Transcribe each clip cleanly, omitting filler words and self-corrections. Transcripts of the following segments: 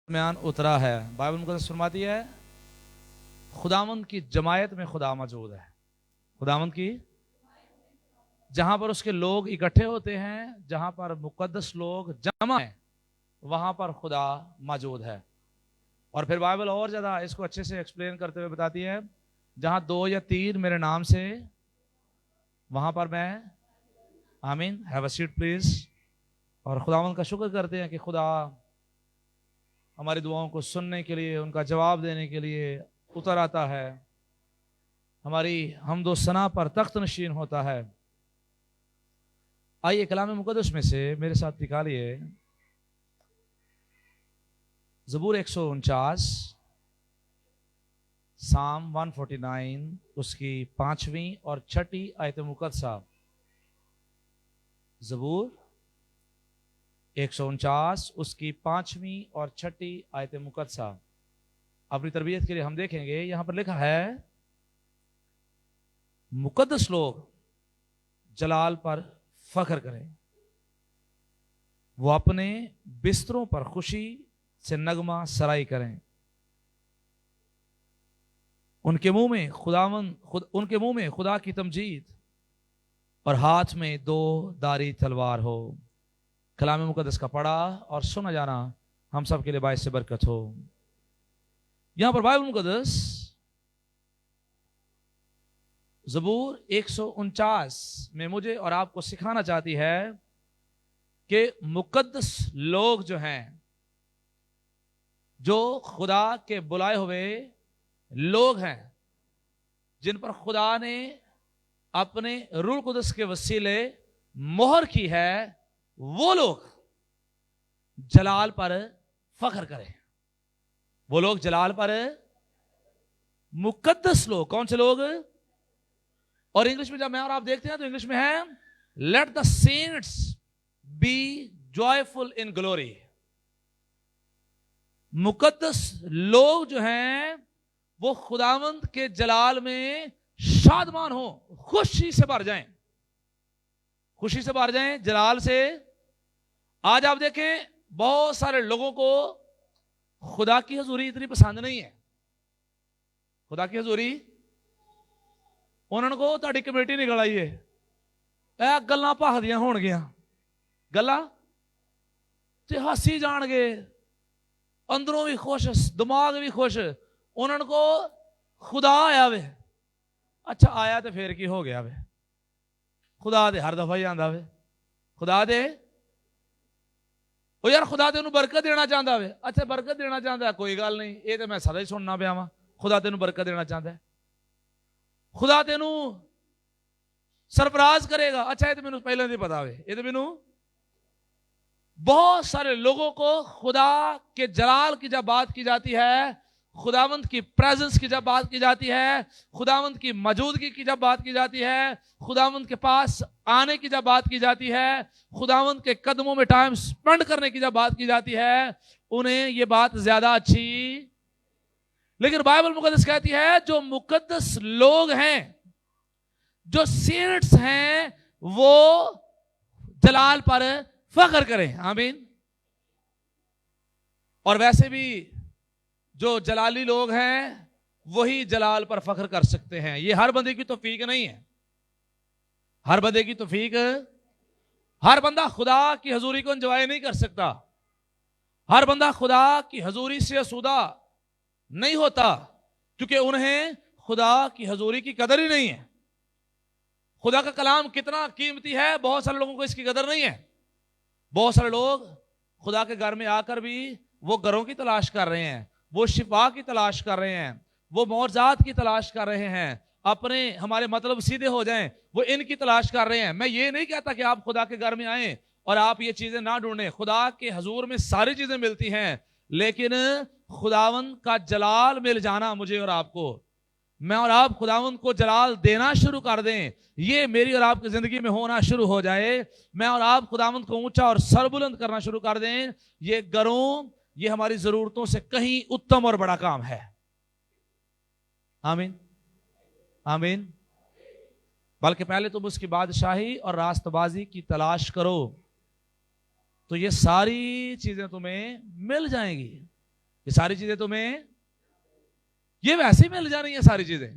درمیان اترا ہے. بائبل مقدس فرماتی ہے خداوند کی جماعت میں خدا موجود ہے. خداوند کی جہاں پر اس کے لوگ اکٹھے ہوتے ہیں، جہاں پر مقدس لوگ جمع ہیں، وہاں پر خدا موجود ہے. اور پھر بائبل اور زیادہ اس کو اچھے سے ایکسپلین کرتے ہوئے بتاتی ہے جہاں 2 یا 3 میرے نام سے، وہاں پر میں. آمین. Have a seat please. اور خداوند کا شکر کرتے ہیں کہ خدا ہماری دعاؤں کو سننے کے لیے، ان کا جواب دینے کے لیے اتر آتا ہے، ہماری حمد و ثنا پر تخت نشین ہوتا ہے. آئیے کلام مقدس میں سے میرے ساتھ نکالیے زبور 149، سام 149، اس کی 5ویں اور 6ٹھی آیت مقدسہ. زبور 149، اس کی 5ویں اور 6ٹھی آیت مقدسہ. اپنی تربیت کے لیے ہم دیکھیں گے یہاں پر لکھا ہے مقدس لوگ جلال پر فخر کریں، وہ اپنے بستروں پر خوشی سے نغمہ سرائی کریں. ان کے منہ میں خدا کی تمجید اور ہاتھ میں 2 دھاری تلوار ہو. کلام مقدس کا پڑھا اور سنا جانا ہم سب کے لیے باعث سے برکت ہو. یہاں پر بائبل مقدس زبور 149 میں مجھے اور آپ کو سکھانا چاہتی ہے کہ مقدس لوگ جو ہیں، جو خدا کے بلائے ہوئے لوگ ہیں، جن پر خدا نے اپنے روح القدس کے وسیلے مہر کی ہے، وہ لوگ جلال پر فخر کریں. وہ لوگ جلال پر، مقدس لوگ. کون سے لوگ؟ اور انگلش میں جب میں اور آپ دیکھتے ہیں تو انگلش میں ہے let the saints be joyful in glory. مقدس لوگ جو ہیں وہ خداوند کے جلال میں شادمان ہو، خوشی سے بھر جائیں، خوشی سے بھر جائیں، جلال سے. آج آپ دیکھیں بہت سارے لوگوں کو خدا کی حضوری اتنی پسند نہیں ہے. خدا کی حضوری انہوں کو تاری کمیٹی نکل آئی ہے، گلاں پاکدیاں ہون گیا، گلاں تے ہسی جان گے، اندروں بھی خوش، دماغ بھی خوش. انہوں کو خدا آیا وے. اچھا آیا تو پھر کی ہو گیا وے؟ خدا دے ہر دفعہ ہی آندا وے. خدا دے او یار خدا تینوں برکت دینا چاہتا ہے. اچھا برکت دینا چاہتا ہے، کوئی گل نہیں، یہ تو میں سدا ہی سننا پیا وا. خدا تینوں برکت دینا چاہتا ہے، خدا تینوں سرفراز کرے گا. اچھا یہ تو مینوں پہلے نہیں پتا ہوئے. یہ تو مینوں بہت سارے لوگوں کو خدا کے جلال کی جب بات کی جاتی ہے، خداوند کی پریزنس کی جب بات کی جاتی ہے، خداوند کی موجودگی کی جب بات کی جاتی ہے، خداوند کے پاس آنے کی جب بات کی جاتی ہے، خداوند کے قدموں میں ٹائم سپینڈ کرنے کی جب بات کی جاتی ہے، انہیں یہ بات زیادہ اچھی. لیکن بائبل مقدس کہتی ہے جو مقدس لوگ ہیں، جو سینٹس ہیں، وہ جلال پر فخر کریں. آمین. اور ویسے بھی جو جلالی لوگ ہیں وہی جلال پر فخر کر سکتے ہیں. یہ ہر بندے کی توفیق نہیں ہے. ہر بندے کی توفیق، ہر بندہ خدا کی حضوری کو انجوائے نہیں کر سکتا. ہر بندہ خدا کی حضوری سے آسودہ نہیں ہوتا، کیونکہ انہیں خدا کی حضوری کی قدر ہی نہیں ہے. خدا کا کلام کتنا قیمتی ہے، بہت سارے لوگوں کو اس کی قدر نہیں ہے. بہت سارے لوگ خدا کے گھر میں آ کر بھی وہ گھروں کی تلاش کر رہے ہیں، وہ شفا کی تلاش کر رہے ہیں، وہ معجزات کی تلاش کر رہے ہیں، اپنے ہمارے مطلب سیدھے ہو جائیں وہ ان کی تلاش کر رہے ہیں. میں یہ نہیں کہتا کہ آپ خدا کے گھر میں آئیں اور آپ یہ چیزیں نہ ڈھونڈیں. خدا کے حضور میں ساری چیزیں ملتی ہیں، لیکن خداوند کا جلال مل جانا مجھے اور آپ کو، میں اور آپ خداوند کو جلال دینا شروع کر دیں، یہ میری اور آپ کی زندگی میں ہونا شروع ہو جائے. میں اور آپ خداوند کو اونچا اور سربلند کرنا شروع کر دیں. یہ گھروں، یہ ہماری ضرورتوں سے کہیں اتم اور بڑا کام ہے. آمین آمین. بلکہ پہلے تم اس کی بادشاہی اور راست بازی کی تلاش کرو تو یہ ساری چیزیں تمہیں مل جائیں گی. یہ ساری چیزیں تمہیں یہ ویسے ہی مل جا رہی ہیں ساری چیزیں.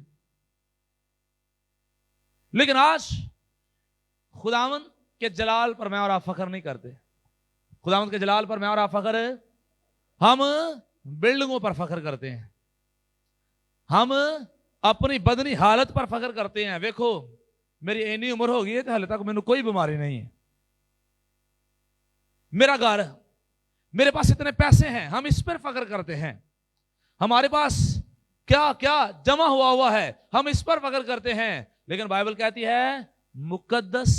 لیکن آج خداوند کے جلال پر میں اور آپ فخر نہیں کرتے. خداوند کے جلال پر میں اور آپ فخر, ہم بلڈنگوں پر فخر کرتے ہیں, ہم اپنی بدنی حالت پر فخر کرتے ہیں. دیکھو میری اینی عمر ہو گئی ہے تو حال تک مینوں کوئی بیماری نہیں ہے, میرا گھر, میرے پاس اتنے پیسے ہیں, ہم اس پر فخر کرتے ہیں. ہمارے پاس کیا کیا جمع ہوا ہے, ہم اس پر فخر کرتے ہیں. لیکن بائبل کہتی ہے مقدس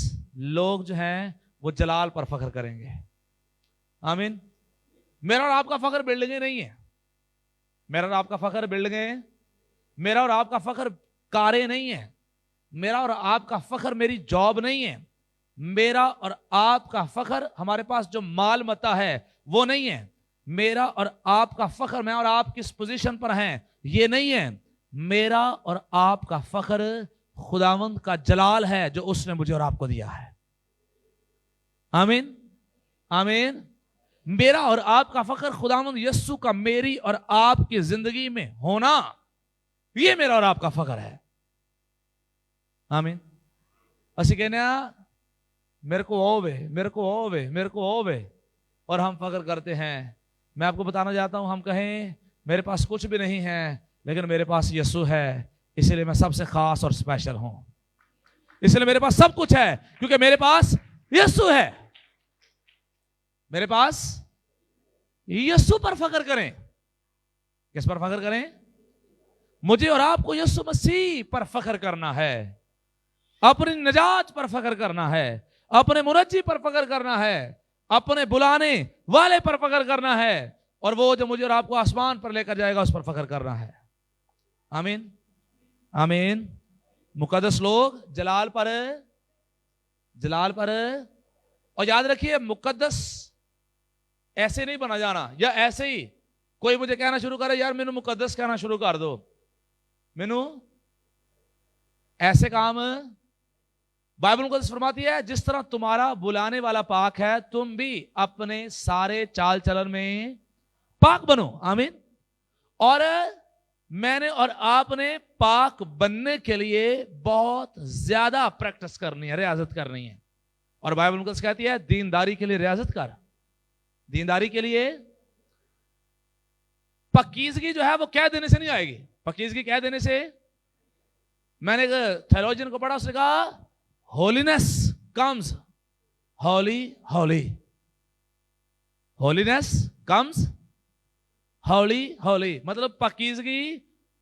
لوگ جو ہیں وہ جلال پر فخر کریں گے. آمین. میرا اور آپ کا فخر بلڈنگیں نہیں ہے, میرا اور آپ کا فخر بلڈنگیں, میرا اور آپ کا فخر کاریں نہیں ہے, میرا اور آپ کا فخر میری جاب نہیں ہے, میرا اور آپ کا فخر ہمارے پاس جو مال متا ہے وہ نہیں ہے, میرا اور آپ کا فخر میں اور آپ کس پوزیشن پر ہیں یہ نہیں ہے. میرا اور آپ کا فخر خداوند کا جلال ہے جو اس نے مجھے اور آپ کو دیا ہے. آمین آمین. میرا اور آپ کا فخر خداوند یسوع کا میری اور آپ کی زندگی میں ہونا, یہ میرا اور آپ کا فخر ہے. آمین. اسی کہنے میرے کو ہووے, میرے کو ہووے, میرے کو ہووے, اور ہم فخر کرتے ہیں. میں آپ کو بتانا چاہتا ہوں, ہم کہیں میرے پاس کچھ بھی نہیں ہے لیکن میرے پاس یسوع ہے, اسی لیے میں سب سے خاص اور اسپیشل ہوں. اس لیے میرے پاس سب کچھ ہے کیونکہ میرے پاس یسوع ہے. میرے پاس یسوع پر فخر کریں. کس پر فخر کریں؟ مجھے اور آپ کو یسوع مسیح پر فخر کرنا ہے, اپنی نجات پر فخر کرنا ہے, اپنے منجی پر فخر کرنا ہے, اپنے بلانے والے پر فخر کرنا ہے, اور وہ جو مجھے اور آپ کو آسمان پر لے کر جائے گا اس پر فخر کرنا ہے. آمین آمین. مقدس لوگ جلال پر, جلال پر. اور یاد رکھیے مقدس ایسے نہیں بنا جانا, یا ایسے ہی کوئی مجھے کہنا شروع کرے یار مینوں مقدس کہنا شروع کر دو, مینوں ایسے کام. بائبل مقدس فرماتی ہے جس طرح تمہارا بلانے والا پاک ہے تم بھی اپنے سارے چال چلن میں پاک بنو. آمین. اور میں نے اور آپ نے پاک بننے کے لیے بہت زیادہ پریکٹس کرنی ہے, ریاضت کرنی ہے. اور بائبل مقدس کہتی ہے دینداری کے لیے ریاضت کر. دینداری کے لیے پاکیزگی جو ہے وہ کہہ دینے سے نہیں آئے گی. پاکیزگی کہہ دینے سے, میں نے ایک تھیولوجین کو پڑھا, اس نے کہا holiness comes holy holy, holiness comes holy holy, مطلب پاکیزگی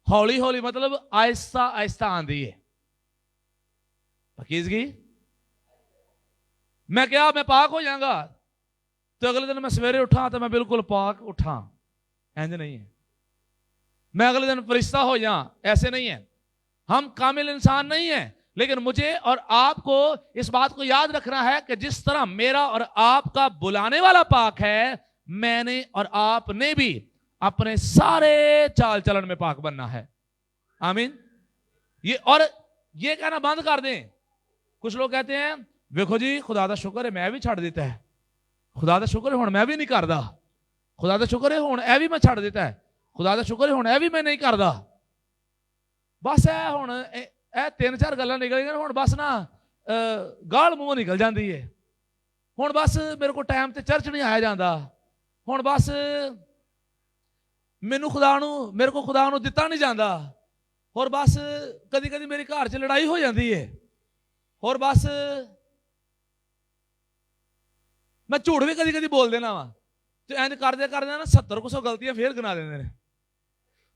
ہولی ہولی مطلب آہستہ آہستہ آندی ہے. پاکیزگی میں کیا میں پاک ہو جاؤں گا تو اگلے دن میں سویرے اٹھا تو میں بالکل پاک اٹھا, اینج نہیں ہے. میں اگلے دن فرشتہ ہو جاؤں, ایسے نہیں ہے. ہم کامل انسان نہیں ہیں, لیکن مجھے اور آپ کو اس بات کو یاد رکھنا ہے کہ جس طرح میرا اور آپ کا بلانے والا پاک ہے, میں نے اور آپ نے بھی اپنے سارے چال چلن میں پاک بننا ہے. آمین. اور یہ کہنا بند کر دیں. کچھ لوگ کہتے ہیں دیکھو جی خدا دا شکر ہے میں بھی چھڑ دیتا ہے, خدا دا شکر ہے ہن میں بھی نہیں کردا, خدا دا شکر ہے ہن اے بھی میں چھڑ دیتا ہے, خدا دا شکر ہے ہن اے بھی میں نہیں کردا. بس اے ہن اے تین چار گلاں نکل گئیاں, ہن بس نا گال منہ نکل جاندی ہے. ہن بس میرے کو ٹائم تے چرچ نہیں آیا جاندا, ہن بس میرے کو خدا نو دتا نہیں جاندا, اور بس کدی کدی میری گھر چ لڑائی ہو جاندی ہے, اور بس میں جھوٹ بھی کدی کدی بول دینا وا تو اینج کردے کردے نا 70 غلطیاں پھر گنا دیندے نے.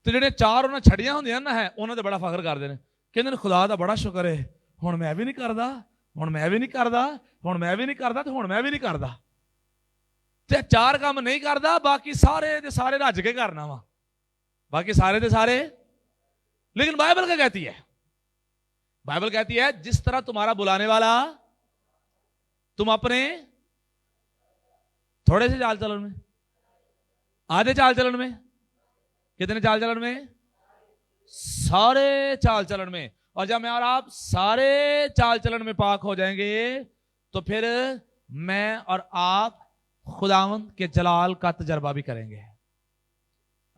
تو جڑے 4 انہاں چھڑیاں ہوندیاں نا ہے انہاں تے بڑا فخر کردے نے, کہندے نے خدا دا بڑا شکر ہے ہن میں بھی نہیں کردا, ہن میں بھی نہیں کردا, ہن میں بھی نہیں کردا, تو ہن میں بھی نہیں کردا. تے 4 کام نہیں کردا, باقی سارے دے سارے رج کے کرنا وا, باقی سارے دے سارے. لیکن بائبل کیا کہتی ہے؟ بائبل کہتی ہے جس طرح تمہارا بلانے والا, تم اپنے تھوڑے سے چال چلن میں, آدھے چال چلن میں, کتنے چال چلن میں, سارے چال چلن میں. اور جب میں اور آپ سارے چال چلن میں پاک ہو جائیں گے تو پھر میں اور آپ خداوند کے جلال کا تجربہ بھی کریں گے.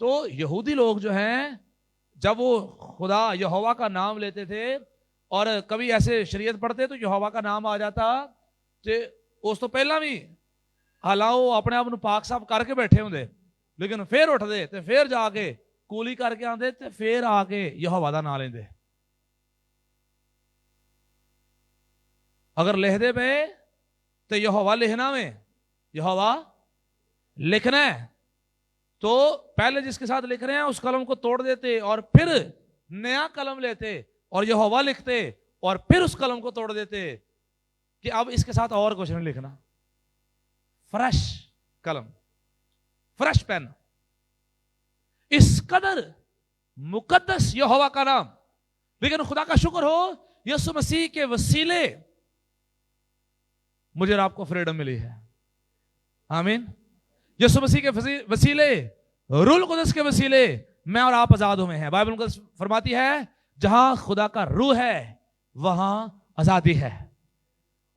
تو یہودی لوگ جو ہیں جب وہ خدا یہوہ کا نام لیتے تھے اور کبھی ایسے شریعت پڑھتے تو یہوہ کا نام آ جاتا تے اس تو پہلا بھی حالانکہ وہ اپنے آپ پاک صاف کر کے بیٹھے ہوندے لیکن پھر اٹھ دے تے پھر جا کے کولی کر کے آندے تے پھر آ کے یہوہ دا نام لیندے. اگر لکھ دے پے تو یہوہ لکھنا میں یہوہ لکھنا ہے تو پہلے جس کے ساتھ لکھ رہے ہیں اس قلم کو توڑ دیتے اور پھر نیا قلم لیتے اور یہوہ لکھتے اور پھر اس قلم کو توڑ دیتے کہ اب اس کے ساتھ اور کچھ نہیں لکھنا. فریش قلم, فریش پین. اس قدر مقدس یہوہ کا نام. لیکن خدا کا شکر ہو یسوع مسیح کے وسیلے مجھے اور آپ کو فریڈم ملی ہے. آمین. یسوع مسیح کے وسیلے, روح القدس کے وسیلے میں اور آپ آزاد ہوئے ہیں. بائبل مقدس فرماتی ہے جہاں خدا کا روح ہے وہاں آزادی ہے.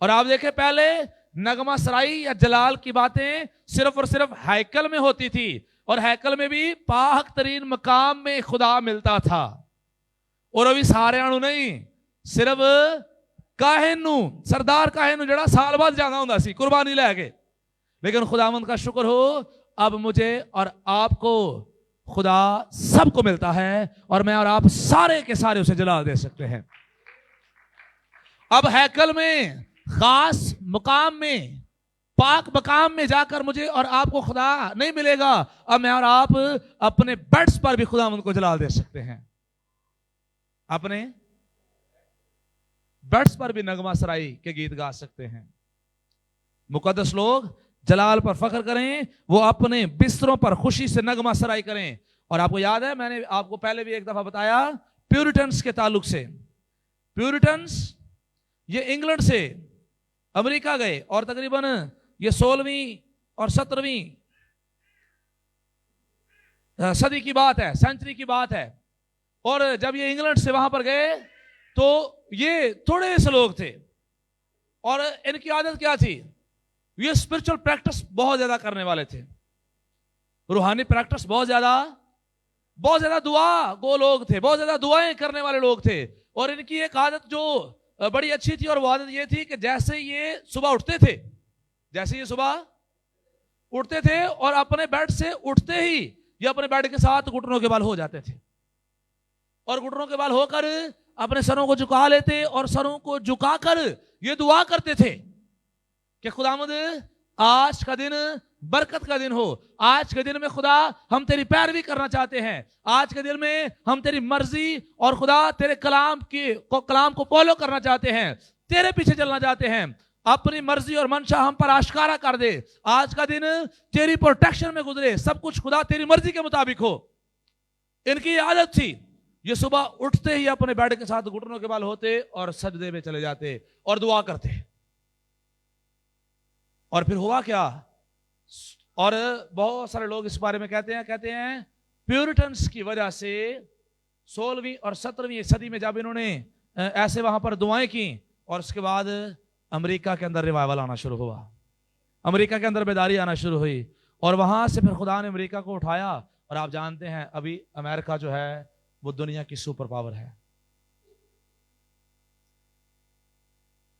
اور آپ دیکھیں پہلے نغمہ سرائی یا جلال کی باتیں صرف اور صرف ہیکل میں ہوتی تھی اور ہیکل میں بھی پاک ترین مقام میں خدا ملتا تھا. اور ابھی سارے آنو نہیں, صرف کاہن نو, سردار کاہن نو جڑا سال بعد جانا ہوندا سی قربانی لے کے. لیکن خداوند کا شکر ہو اب مجھے اور آپ کو خدا سب کو ملتا ہے اور میں اور آپ سارے کے سارے اسے جلال دے سکتے ہیں. اب ہیکل میں خاص مقام میں پاک مقام میں جا کر مجھے اور آپ کو خدا نہیں ملے گا. اب میں اور آپ اپنے بیڈز پر بھی خداوند کو جلال دے سکتے ہیں. اپنے بیڈز پر بھی نغمہ سرائی کے گیت گا سکتے ہیں. مقدس لوگ جلال پر فخر کریں, وہ اپنے بستروں پر خوشی سے نغمہ سرائی کریں. اور آپ کو یاد ہے میں نے آپ کو پہلے بھی ایک دفعہ بتایا پیورٹنز کے تعلق سے. پیورٹنز یہ انگلینڈ سے امریکہ گئے اور تقریباً یہ 16ویں اور 17ویں صدی کی بات ہے, سینچری کی بات ہے. اور جب یہ انگلینڈ سے وہاں پر گئے تو یہ تھوڑے سے لوگ تھے اور ان کی عادت کیا تھی, یہ اسپرچل پریکٹس بہت زیادہ کرنے والے تھے, روحانی پریکٹس بہت زیادہ دعا گو لوگ تھے, بہت زیادہ دعائیں کرنے والے لوگ تھے. اور ان کی ایک عادت جو بڑی اچھی تھی اور وہ عادت یہ تھی کہ جیسے یہ صبح اٹھتے تھے اور اپنے بیڈ سے اٹھتے ہی یہ اپنے بیڈ کے ساتھ گھٹنوں کے بال ہو جاتے تھے اور گھٹنوں کے بال ہو کر اپنے سروں کو جھکا لیتے اور سروں کو جھکا کر یہ دعا کرتے تھے کہ خداوند آج کا دن برکت کا دن ہو, آج کے دن میں خدا ہم تیری پیروی کرنا چاہتے ہیں, آج کے دن میں ہم تیری مرضی اور خدا تیرے کلام کو فالو کرنا چاہتے ہیں, تیرے پیچھے چلنا چاہتے ہیں, اپنی مرضی اور منشا ہم پر آشکارا کر دے, آج کا دن تیری پروٹیکشن میں گزرے, سب کچھ خدا تیری مرضی کے مطابق ہو. ان کی عادت تھی یہ صبح اٹھتے ہی اپنے بیڈ کے ساتھ گھٹنوں کے بال ہوتے اور سجدے میں چلے جاتے اور دعا کرتے. اور پھر ہوا کیا, اور بہت سارے لوگ اس بارے میں کہتے ہیں پیورٹنز کی وجہ سے 16ویں اور 17ویں صدی میں جب انہوں نے ایسے وہاں پر دعائیں کی اور اس کے بعد امریکہ کے اندر ریوائول آنا شروع ہوا, امریکہ کے اندر بیداری آنا شروع ہوئی اور وہاں سے پھر خدا نے امریکہ کو اٹھایا. اور آپ جانتے ہیں ابھی امریکہ جو ہے وہ دنیا کی سپر پاور ہے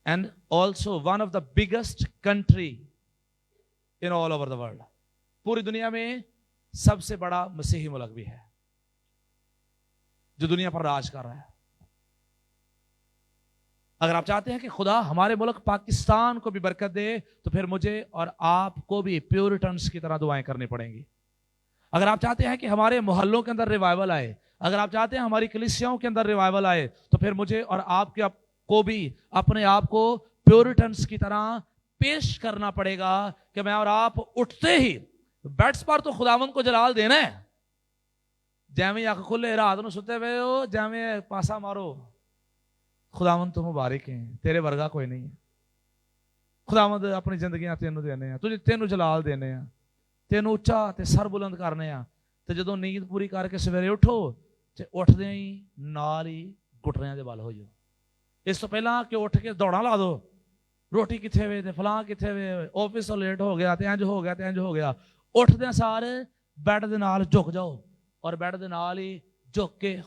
and also one of the biggest country in all over the world. پوری دنیا میں سب سے بڑا مسیحی ملک بھی ہے جو دنیا پر راج کر رہا ہے. اگر آپ چاہتے ہیں کہ خدا ہمارے ملک پاکستان کو بھی برکت دے تو پھر مجھے اور آپ کو بھی پیورٹنز کی طرح دعائیں کرنی پڑیں گی. اگر آپ چاہتے ہیں کہ ہمارے محلوں کے اندر ریوائول آئے, اگر آپ چاہتے ہیں ہماری کلیسیاؤں کے اندر ریوائول آئے تو پھر مجھے اور آپ کو بھی اپنے آپ کو پیورٹنز کی طرح پیش کرنا پڑے گا کہ میں اور آپ اٹھتے ہی بیڈز پر تو خداوند کو جلال دینا ہے. جیویں اکھ کھلے رات نو ستے ہوئے ہو, جیویں پاسا مارو خداوند تو مبارک ہیں, تیرے ورگا کوئی نہیں ہے. خداوند اپنی زندگیاں تینوں دینے ہیں, تینوں جلال دینے ہیں, تینوں اچا تے سر بلند کرنے ہیں. تے جدوں نیند پوری کر کے سویرے اٹھو تے اٹھدے ہی نال ہی گھٹنیاں دے بل ہو جاؤ. اس تو پہلا کہ اٹھ کے دوڑا لا دو, روٹی کتنے ہوئے تے فلاں کتنے ہوئے, آفس لیٹ ہو گیا تے انج ہو گیا تے انج ہو گیا. اٹھدے سارے بیڈ دے نال جھک جاؤ اور ਬੈੱਡ ਦੇ ਨਾਲ ਹੀ ਝੁਕ ਕੇ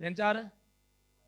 3-4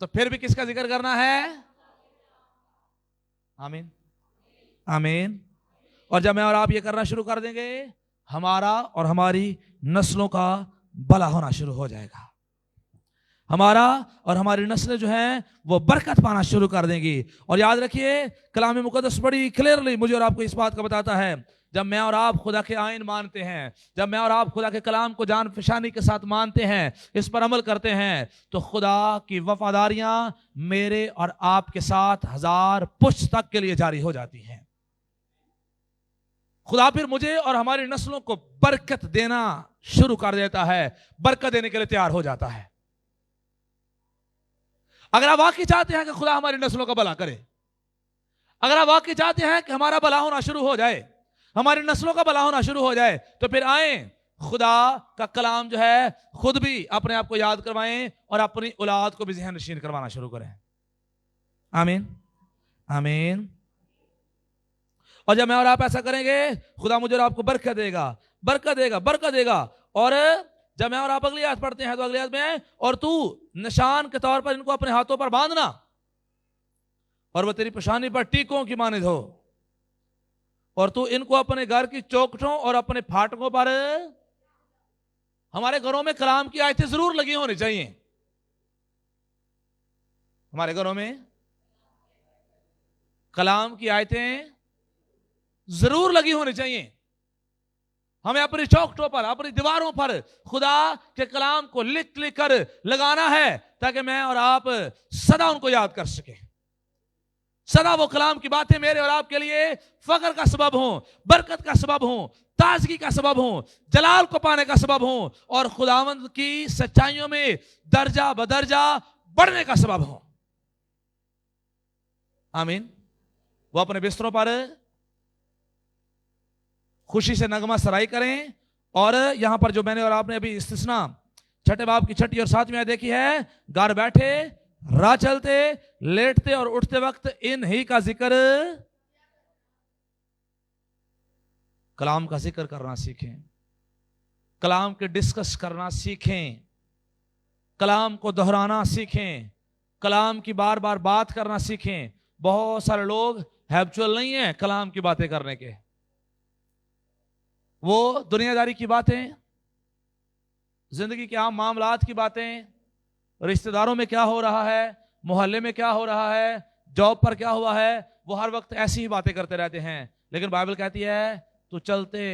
تو پھر بھی کس کا ذکر کرنا ہے؟ آمین آمین. اور جب میں اور آپ یہ کرنا شروع کر دیں گے ہمارا اور ہماری نسلوں کا بھلا ہونا شروع ہو جائے گا. ہمارا اور ہماری نسلیں جو ہیں وہ برکت پانا شروع کر دیں گی. اور یاد رکھیے کلام مقدس بڑی کلیئرلی مجھے اور آپ کو اس بات کا بتاتا ہے جب میں اور آپ خدا کے آئین مانتے ہیں, جب میں اور آپ خدا کے کلام کو جان فشانی کے ساتھ مانتے ہیں, اس پر عمل کرتے ہیں, تو خدا کی وفاداریاں میرے اور آپ کے ساتھ 1000 پشت تک کے لیے جاری ہو جاتی ہیں. خدا پھر مجھے اور ہماری نسلوں کو برکت دینا شروع کر دیتا ہے, برکت دینے کے لیے تیار ہو جاتا ہے. اگر آپ واقعی چاہتے ہیں کہ خدا ہماری نسلوں کا بھلا کرے, اگر آپ واقعی چاہتے ہیں کہ ہمارا بھلا ہونا شروع ہو جائے, ہماری نسلوں کا بھلا ہونا شروع ہو جائے, تو پھر آئیں خدا کا کلام جو ہے خود بھی اپنے آپ کو یاد کروائیں اور اپنی اولاد کو بھی ذہن نشین کروانا شروع کریں. آمین آمین. اور جب میں اور آپ ایسا کریں گے خدا مجھے اور آپ کو برکت دے گا, برکت دے گا, برکت دے گا. اور جب میں اور آپ اگلی آیت پڑھتے ہیں تو اگلی آیت میں ہے اور تو نشان کے طور پر ان کو اپنے ہاتھوں پر باندھنا اور وہ تیری پیشانی پر ٹیکوں کی مانند ہو, اور تو ان کو اپنے گھر کی چوکھٹوں اور اپنے پھاٹکوں پر. ہمارے گھروں میں کلام کی آیتیں ضرور لگی ہونی چاہیے. ہمارے گھروں میں کلام کی آیتیں ضرور لگی ہونی چاہیے. ہمیں اپنی چوکھٹوں پر, اپنی دیواروں پر خدا کے کلام کو لکھ لکھ کر لگانا ہے تاکہ میں اور آپ سدا ان کو یاد کر سکیں. سدا وہ کلام کی باتیں میرے اور آپ کے لیے فخر کا سبب ہوں, برکت کا سبب ہوں, تازگی کا سبب ہوں, جلال کو پانے کا سبب ہوں, اور خداوند کی سچائیوں میں درجہ بدرجہ بڑھنے کا سبب ہوں. آمین. وہ اپنے بستروں پر خوشی سے نغمہ سرائی کریں. اور یہاں پر جو میں نے اور آپ نے ابھی استثناء 6 باب کی 6 اور 7 آیت دیکھی ہے, گھر بیٹھے, راہ چلتے, لیٹتے اور اٹھتے وقت ان ہی کا ذکر, کلام کا ذکر کرنا سیکھیں, کلام کے ڈسکس کرنا سیکھیں, کلام کو دہرانا سیکھیں, کلام کی بار بار بات کرنا سیکھیں. بہت سارے لوگ ہیبچول نہیں ہیں کلام کی باتیں کرنے کے. وہ دنیا داری کی باتیں, زندگی کے عام معاملات کی باتیں, رشتہ داروں میں کیا ہو رہا ہے, محلے میں کیا ہو رہا ہے, جاب پر کیا ہوا ہے, وہ ہر وقت ایسی ہی باتیں کرتے رہتے ہیں. لیکن بائبل کہتی ہے تو چلتے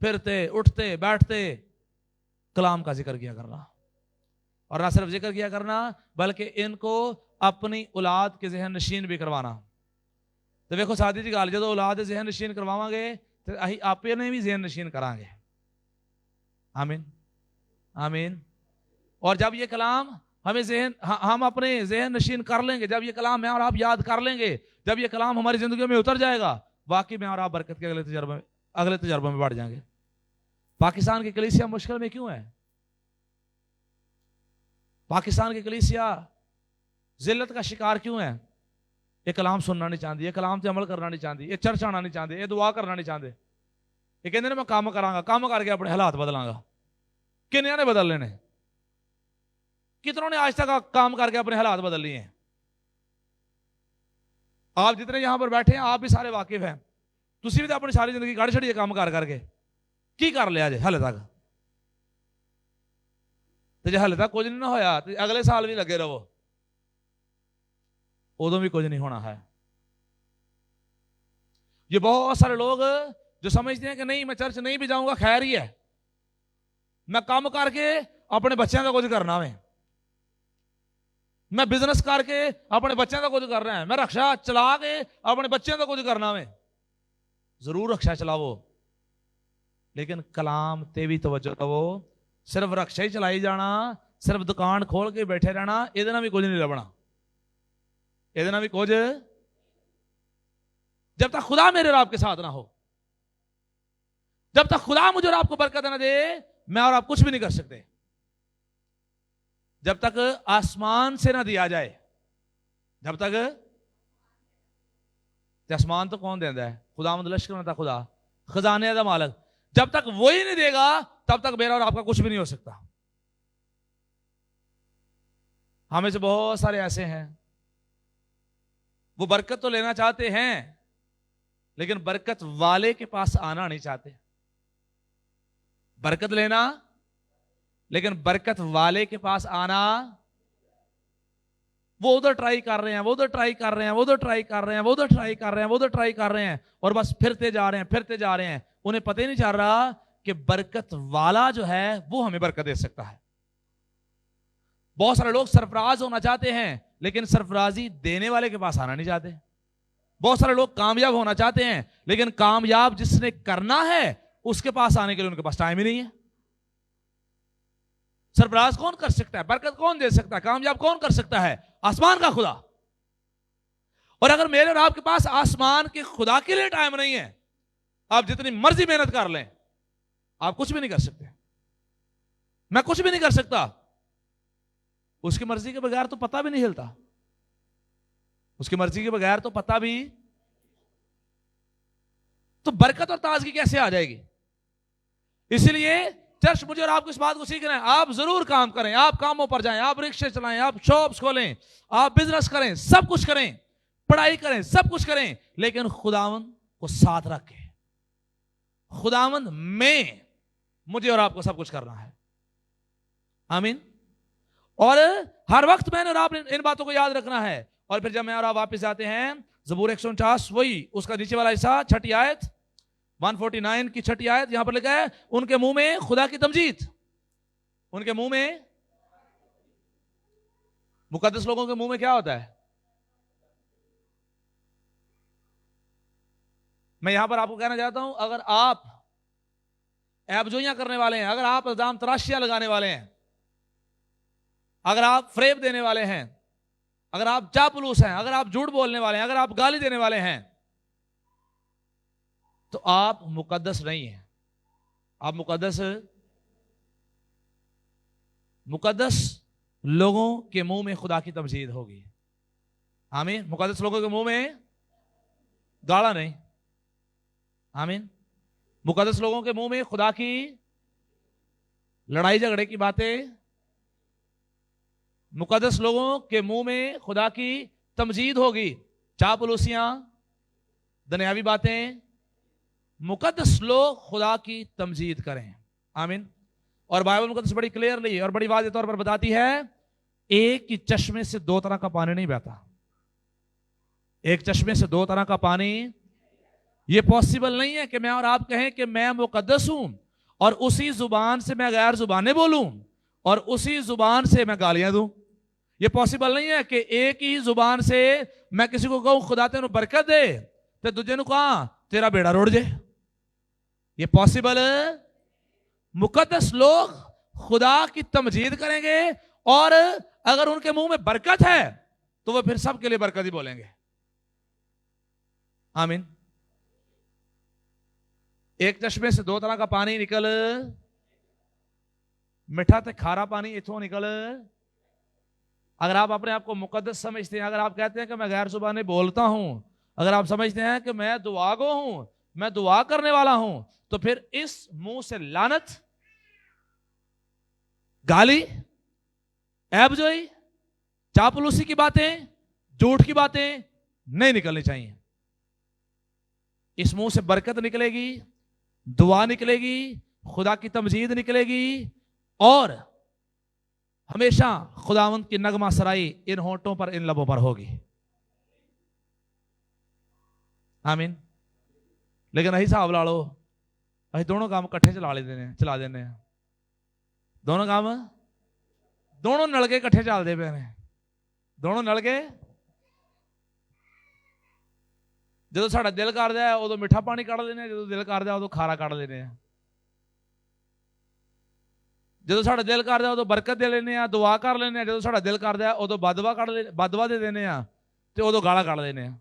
پھرتے اٹھتے بیٹھتے کلام کا ذکر کیا کرنا. اور نہ صرف ذکر کیا کرنا بلکہ ان کو اپنی اولاد کے ذہن نشین بھی کروانا. تو دیکھو سادی جی گل, جدو اولاد ذہن نشین کرواواں گے تو اہی آپ نے بھی ذہن نشین کریں گے. آمین آمین. اور جب یہ کلام ہم اپنے ذہن نشین کر لیں گے, جب یہ کلام میں اور آپ یاد کر لیں گے, جب یہ کلام ہماری زندگیوں میں اتر جائے گا, واقعی میں اور آپ برکت کے اگلے تجربے میں بڑھ جائیں گے. پاکستان کی کلیسیا مشکل میں کیوں ہے؟ پاکستان کی کلیسیا ذلت کا شکار کیوں ہے؟ یہ کلام سننا نہیں چاہتی, یہ کلام سے عمل کرنا نہیں چاہتی, یہ چرچ آنا نہیں چاہتے, یہ دعا کرنا نہیں چاہتے. یہ کہتے ہیں میں کام کراں گا, کام کر کے اپنے حالات بدلاں گا. کنیا نے بدل لینے؟ کتنوں نے آج تک کام کر کے اپنے حالات بدل لیے ہیں؟ آپ جتنے یہاں پر بیٹھے ہیں آپ بھی سارے واقف ہیں. تسی بھی تو اپنی ساری زندگی گاڑی چھڑی کام کر کے کی کر لیا جی ہلے تک؟ تو جی ہلے تک کچھ نہیں نہ ہویا تو اگلے سال بھی لگے رہو, ادو بھی کچھ نہیں ہونا ہے. یہ بہت سارے لوگ جو سمجھتے ہیں کہ نہیں میں چرچ نہیں بھی جاؤں گا خیر ہی ہے, میں کام کر کے اپنے بچوں کا کچھ کرنا میں بزنس کر کے اپنے بچوں کا کچھ کر رہا ہے, میں رکشا چلا کے اپنے بچوں کا کچھ کرنا ضرور رکشا چلاو, لیکن کلام تے بھی توجہ دو. صرف رکشا ہی چلائی جانا, صرف دکان کھول کے بیٹھے رہنا, یہ بھی کچھ نہیں لبنا. یہ بھی کچھ جب تک خدا میرے اور آپ کے ساتھ نہ ہو, جب تک خدا مجھے اور آپ کو برکت نہ دے, میں اور آپ کچھ بھی نہیں کر سکتے. جب تک آسمان سے نہ دیا جائے, جب تک آسمان تو کون دینا ہے؟ خداوند لشکر تھا خدا, خزانے دا مالک. جب تک وہی نہیں دے گا تب تک میرا اور آپ کا کچھ بھی نہیں ہو سکتا. ہمیں سے بہت سارے ایسے ہیں وہ برکت تو لینا چاہتے ہیں لیکن برکت والے کے پاس آنا نہیں چاہتے. برکت لینا لیکن برکت والے کے پاس آنا. وہ ادھر ٹرائی کر رہے ہیں, وہ ادھر ٹرائی کر رہے ہیں, وہ ادھر ٹرائی کر رہے ہیں, وہ ادھر ٹرائی کر رہے ہیں, وہ ادھر ٹرائی کر رہے ہیں, اور بس پھرتے جا رہے ہیں, پھرتے جا رہے ہیں. انہیں پتہ ہی نہیں چل رہا کہ برکت والا جو ہے وہ ہمیں برکت دے سکتا ہے. بہت سارے لوگ سرفراز ہونا چاہتے ہیں لیکن سرفرازی دینے والے کے پاس آنا نہیں چاہتے. بہت سارے لوگ کامیاب ہونا چاہتے ہیں لیکن کامیاب جس نے کرنا ہے اس کے پاس آنے کے لیے ان کے پاس ٹائم ہی نہیں ہے. سرفراز کون کر سکتا ہے؟ برکت کون دے سکتا ہے؟ کامیاب کون کر سکتا ہے؟ آسمان کا خدا. اور اگر میرے اور آپ کے پاس آسمان کے خدا کے لیے ٹائم نہیں ہے, آپ جتنی مرضی محنت کر لیں آپ کچھ بھی نہیں کر سکتے. میں کچھ بھی نہیں کر سکتا. اس کی مرضی کے بغیر تو پتہ بھی نہیں ہلتا. اس کی مرضی کے بغیر تو پتہ بھی. تو برکت اور تازگی کیسے آ جائے گی؟ اسی لیے چرچ مجھے اور آپ کو اس بات کو سیکھنا ہے. آپ ضرور کام کریں, آپ کاموں پر جائیں, آپ رکشے چلائیں, آپ شاپس کھولیں, آپ بزنس کریں, سب کچھ کریں, پڑھائی کریں, سب کچھ کریں, لیکن خداوند کو ساتھ رکھ کے. خداوند میں مجھے اور آپ کو سب کچھ کرنا ہے. آمین. اور ہر وقت میں نے اور آپ نے ان باتوں کو یاد رکھنا ہے. اور پھر جب میں اور آپ واپس آتے ہیں زبور 149 وہی اس کا نیچے والا حصہ 6 آیت 149 کی 6 آیت, یہاں پر لکھا ہے ان کے منہ میں خدا کی تمجید. ان کے منہ میں, مقدس لوگوں کے منہ میں کیا ہوتا ہے؟ میں یہاں پر آپ کو کہنا چاہتا ہوں, اگر آپ عیب جوئیاں کرنے والے ہیں, اگر آپ الزام تراشیاں لگانے والے ہیں, اگر آپ فریب دینے والے ہیں, اگر آپ چاپلوس ہیں, اگر آپ جھوٹ بولنے والے ہیں, اگر آپ گالی دینے والے ہیں, تو آپ مقدس نہیں ہیں. آپ مقدس لوگوں کے منہ میں خدا کی تمجید ہوگی. آمین. مقدس لوگوں کے منہ میں گالا نہیں. آمین. مقدس لوگوں کے منہ میں خدا کی لڑائی جھگڑے کی باتیں, مقدس لوگوں کے منہ میں خدا کی تمجید ہوگی. چاپلوسیاں, دنیاوی باتیں. مقدس لوگ خدا کی تمجید کریں. آمین. اور بائبل مقدس بڑی کلیئرلی اور بڑی واضح طور پر بتاتی ہے ایک ہی چشمے سے 2 طرح کا پانی نہیں بہتا. ایک چشمے سے 2 طرح کا پانی. یہ پاسبل نہیں ہے کہ میں اور آپ کہیں کہ میں مقدس ہوں اور اسی زبان سے میں غیر زبانیں بولوں اور اسی زبان سے میں گالیاں دوں. یہ پاسبل نہیں ہے کہ ایک ہی زبان سے میں کسی کو کہوں خدا تینوں برکت دے تے دوجے نوں کہاں تیرا بیڑا روڑ جائے. یہ پاسبل. مقدس لوگ خدا کی تمجید کریں گے اور اگر ان کے منہ میں برکت ہے تو وہ پھر سب کے لیے برکت ہی بولیں گے. آمین. ایک چشمے سے 2 طرح کا پانی نکل, میٹھا تے کھارا پانی اتوں نکل. اگر آپ اپنے آپ کو مقدس سمجھتے ہیں, اگر آپ کہتے ہیں کہ میں غیر زبانیں بولتا ہوں, اگر آپ سمجھتے ہیں کہ میں دعا گو ہوں, میں دعا کرنے والا ہوں, تو پھر اس منہ سے لعنت, گالی, عیب جوئی, چاپلوسی کی باتیں, جھوٹ کی باتیں نہیں نکلنی چاہیے. اس منہ سے برکت نکلے گی, دعا نکلے گی, خدا کی تمجید نکلے گی اور ہمیشہ خداوند کی نغمہ سرائی ان ہونٹوں پر, ان لبوں پر ہوگی. آمین. لیکن اہی صاحب لا لو, اہی دونوں کام کٹھے چلا دینے ہیں. دونوں کام, دونوں نلکے کٹھے چل دے پے نے. دونوں نلکے جدو ساڈا دل کردا ہے ادو میٹھا پانی کڈ لینے, جدو دل کردا ہے ادو کھارا کڈ لینے ہیں. جدو ساڈا دل کردا ہے ادو برکت دے لینے ہیں, دعا کر لینے ہیں. جدو ساڈا دل کردا ہے ادو بدوا دے دینے ہیں تے ادو گالا کڈ لینے ہیں.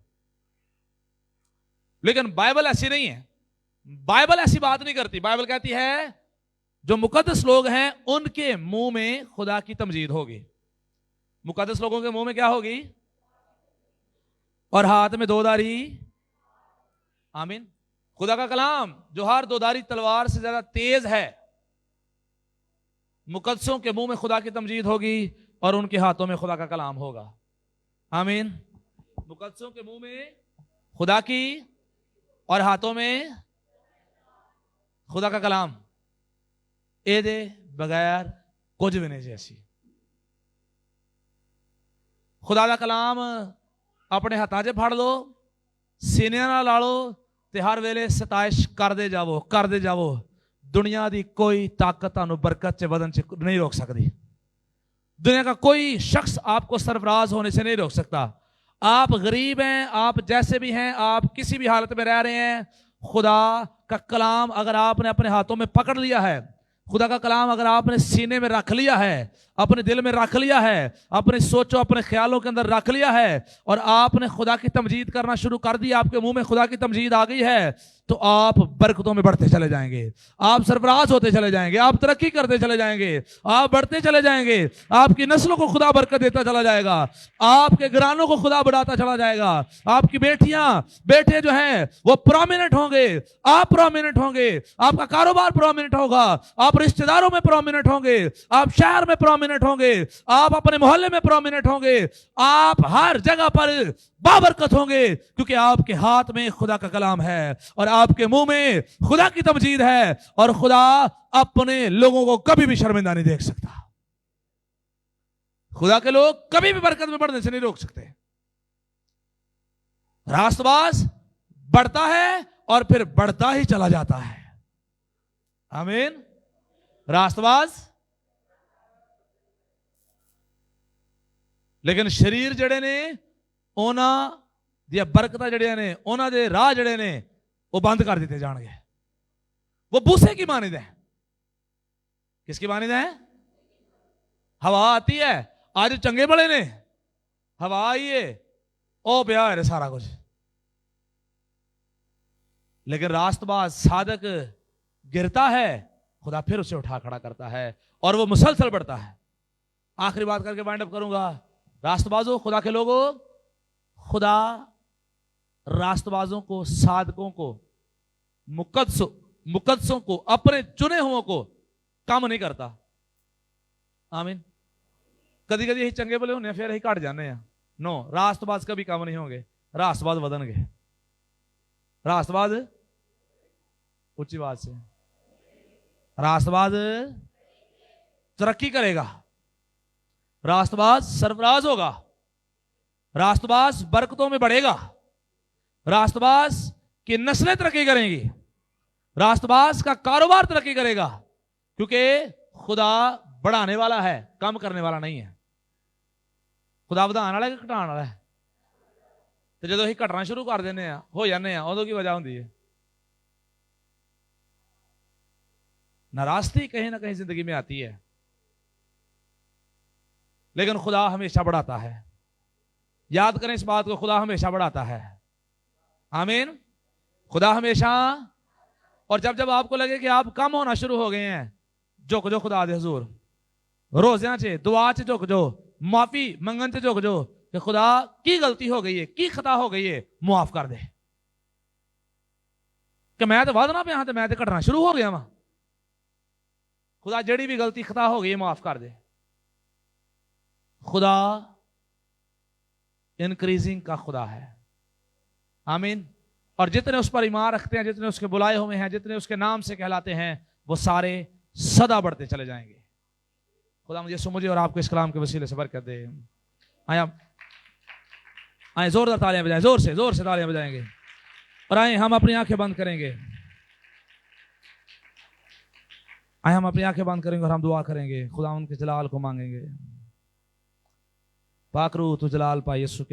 لیکن بائبل ایسی نہیں ہے. بائبل ایسی بات نہیں کرتی. بائبل کہتی ہے جو مقدس لوگ ہیں ان کے منہ میں خدا کی تمجید ہوگی. مقدس لوگوں کے منہ میں کیا ہوگی؟ اور ہاتھ میں 2 دھاری. آمین. خدا کا کلام جو ہر 2 دھاری تلوار سے زیادہ تیز ہے, مقدسوں کے منہ میں خدا کی تمجید ہوگی اور ان کے ہاتھوں میں خدا کا کلام ہوگا. آمین. مقدسوں کے منہ میں خدا کی اور ہاتھوں میں خدا کا کلام. اے دے بغیر کچھ بھی نہیں جیسی. خدا کا کلام اپنے ہاتھاں 'چ پھڑ لو, سینے نال لا لو تے ہر ویلے ستائش کرتے جاؤ. دنیا دی کوئی طاقت تانوں برکت سے بدن سے نہیں روک سکتی. دنیا کا کوئی شخص آپ کو سرفراز ہونے سے نہیں روک سکتا. آپ غریب ہیں, آپ جیسے بھی ہیں, آپ کسی بھی حالت میں رہ رہے ہیں, خدا کا کلام اگر آپ نے اپنے ہاتھوں میں پکڑ لیا ہے, خدا کا کلام اگر آپ نے سینے میں رکھ لیا ہے, اپنے دل میں رکھ لیا ہے, اپنے سوچو اپنے خیالوں کے اندر رکھ لیا ہے, اور آپ نے خدا کی تمجید کرنا شروع کر دی, آپ کے منہ میں خدا کی تمجید آ گئی ہے, تو آپ برکتوں میں بڑھتے چلے جائیں گے, آپ سرفراز ہوتے چلے جائیں گے, آپ ترقی کرتے چلے جائیں گے, آپ بڑھتے چلے جائیں گے, آپ کی نسلوں کو خدا برکت دیتا چلا جائے گا, آپ کے گھرانوں کو خدا بڑھاتا چلا جائے گا, آپ کی بیٹیاں بیٹے جو ہیں وہ پرومیننٹ ہوں گے, آپ پرومیننٹ ہوں گے, آپ کا کاروبار پرومیننٹ ہوگا, آپ رشتہ داروں میں پرومیننٹ ہوں گے, آپ شہر میں پرومیننٹ ہوں گے, آپ اپنے محلے میں پرومیننٹ ہوں گے, آپ ہر جگہ پر بابرکت ہوں گے, کیونکہ آپ کے ہاتھ میں خدا کا کلام ہے اور آپ کے منہ میں خدا کی تمجید ہے, اور خدا اپنے لوگوں کو کبھی بھی شرمندہ نہیں دیکھ سکتا. خدا کے لوگ کبھی بھی برکت میں بڑھنے سے نہیں روک سکتے. راست باز بڑھتا ہے اور پھر بڑھتا ہی چلا جاتا ہے. آمین. راست باز, لیکن شریر جڑے نے اونا دیا برکتاں جڑیاں نے, اونا دے راہ جڑے نے وہ بند کر دیتے جان گے. وہ بوسے کی مانند ہے. کس کی مانند ہے؟ ہوا آتی ہے, آج چنگے بڑے نے, ہوا آئی ہے, او پیا ہے سارا کچھ. لیکن راست باز صادق گرتا ہے, خدا پھر اسے اٹھا کھڑا کرتا ہے اور وہ مسلسل بڑھتا ہے. آخری بات کر کے وائنڈ اپ کروں گا. راست بازوں, خدا کے لوگوں, خدا راست بازوں کو, صادقوں کو, مقدسوں کو, اپنے چنے ہوئے کو کم نہیں کرتا. آمین. کدی کدی یہی چنگے بولے ہونے پھر یہی کٹ جانے ہیں. نو, راست باز کبھی کم نہیں ہوں گے, راست باز ودن گے. راست باز اونچی بات سے, راست باز ترقی کرے گا, راست باز سرفراز ہوگا, راست باز برکتوں میں بڑھے گا, راست باز کی نسلیں ترقی کریں گی, راست باز کا کاروبار ترقی کرے گا, کیونکہ خدا بڑھانے والا ہے, کم کرنے والا نہیں ہے. خدا ودھان والا ہے کہ گھٹان والا ہے؟ تو جدو ہی گھٹنا شروع کر دینے ہیں, ہو جانے ہیں, ادو کی وجہ ہوتی ہے ناراضگی کہیں نہ کہیں زندگی میں آتی ہے. لیکن خدا ہمیشہ بڑھاتا ہے. یاد کریں اس بات کو, خدا ہمیشہ بڑھاتا ہے. آمین. خدا ہمیشہ. اور جب جب آپ کو لگے کہ آپ کم ہونا شروع ہو گئے ہیں, جھک جو خدا دے حضور, روزیاں چے, دعا چے جھک جو, معافی منگن چے جھک جو, کہ خدا کی غلطی ہو گئی ہے, کی خطا ہو گئی ہے, معاف کر دے. کہ میں تو ودنا پیا, تو میں تو گھٹنا شروع ہو گیا وا. خدا جڑی بھی غلطی خطا ہو گئی ہے معاف کر دے. خدا انکریزنگ کا خدا ہے. آمین. اور جتنے اس پر ایمان رکھتے ہیں, جتنے اس کے بلائے ہوئے ہیں, جتنے اس کے نام سے کہلاتے ہیں, وہ سارے سدا بڑھتے چلے جائیں گے. خدا مجھے اور آپ کو اس کلام کے وسیلے سے برکت دے. آئیں زوردار تالیاں بجائیں, زور سے تالیاں بجائیں گے, اور آئیں ہم اپنی آنکھیں بند کریں گے. آئیں ہم اپنی آنکھیں بند کریں گے اور ہم دعا کریں گے, خدا ان کے جلال کو مانگیں گے. پاک روح تو جلال پا یسوع کے